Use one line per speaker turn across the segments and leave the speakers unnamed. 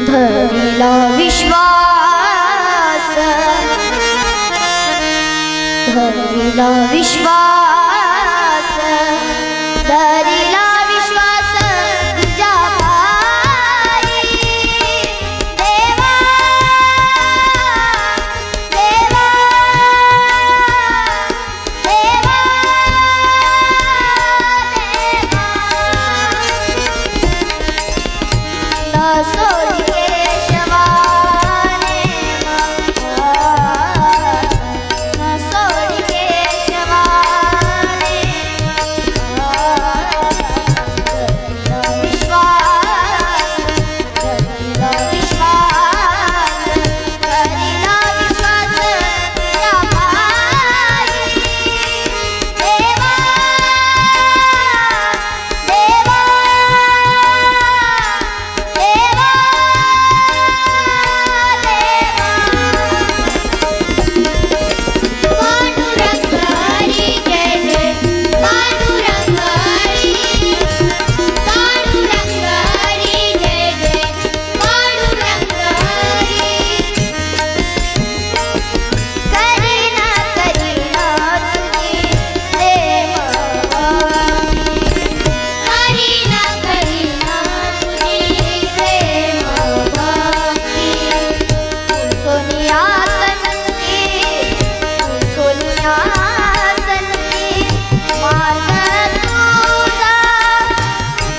धरिला विश्वास, धरिला विश्वास, धरिला विश्वास तुझ्या पायी देवा, देवा, देवा, देवा, सोड केशवाने न सोड केशवाने धरिला विश्वास, धरिला विश्वास तुझ्या पायी देवा, देवा, देवा, पांडुरंग हरी जय जय, पांडुरंग हरी, पांडुरंग हरी जय जय, पांडुरंग हरी, करीना करीना तुझी प्रेम भक्ती, करीना करीना तुझी प्रेम भक्ती, सोनिया संती, सोनिया संती, मार्ग तुझा,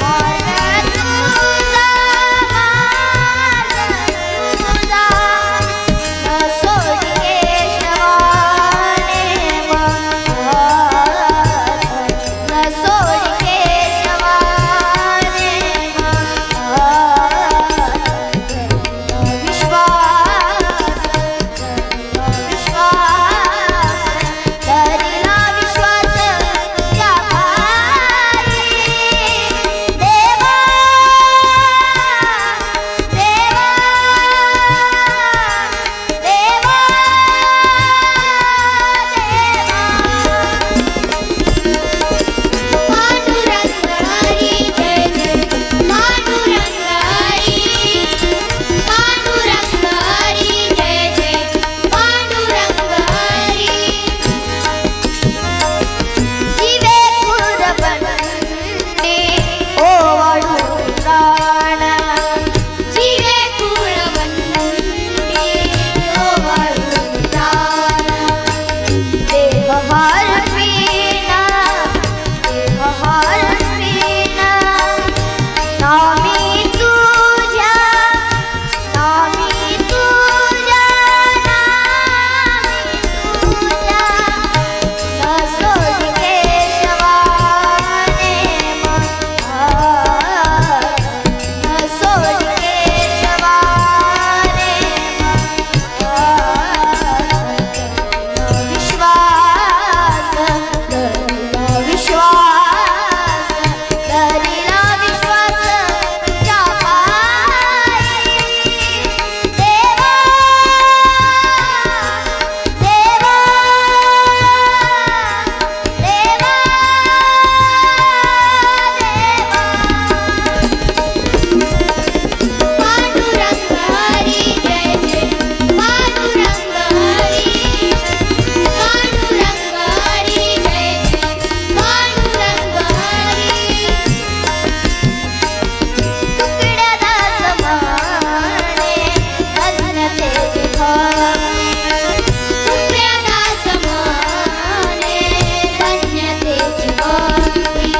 मार्ग तुझा, मार्ग तुझा, न सोड केशवाने न सोड केशवाने विश्वास, धरिला विश्वास तुझ्या पायी देवा, देवा, देवा, पांडुरंग हरी जय जय, पांडुरंग हरी, पांडुरंग हरी जय जय, पांडुरंग हरी, जीवे कुळवंडी ओवाळू प्राण, जीवे कुळवंडी ओवाळू प्राण, देवहार पीना, देवहार पीना, नामी तुझ्या, नामी तुझ्या, नामी तुझ्या, न सोड केशवाने न सोड केशवाने विश्वास, धरिला विश्वास, धरिला विश्वास तुझ्या पायी देवा, देवा, देवा, पांडुरंग हरी जय जय, पांडुरंग हरी, पांडुरंग हरी जय जय, पांडुरंग हरी, तुकड्याला समाने अज्ञतेची भक्ती, तुकड्याला समाने अज्ञतेची भक्ती,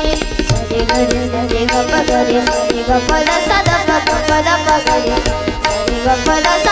सरे गरे सरे ग प ग रे, सरे ग प द सा द प ग प द प ग रे, सरे ग प द सा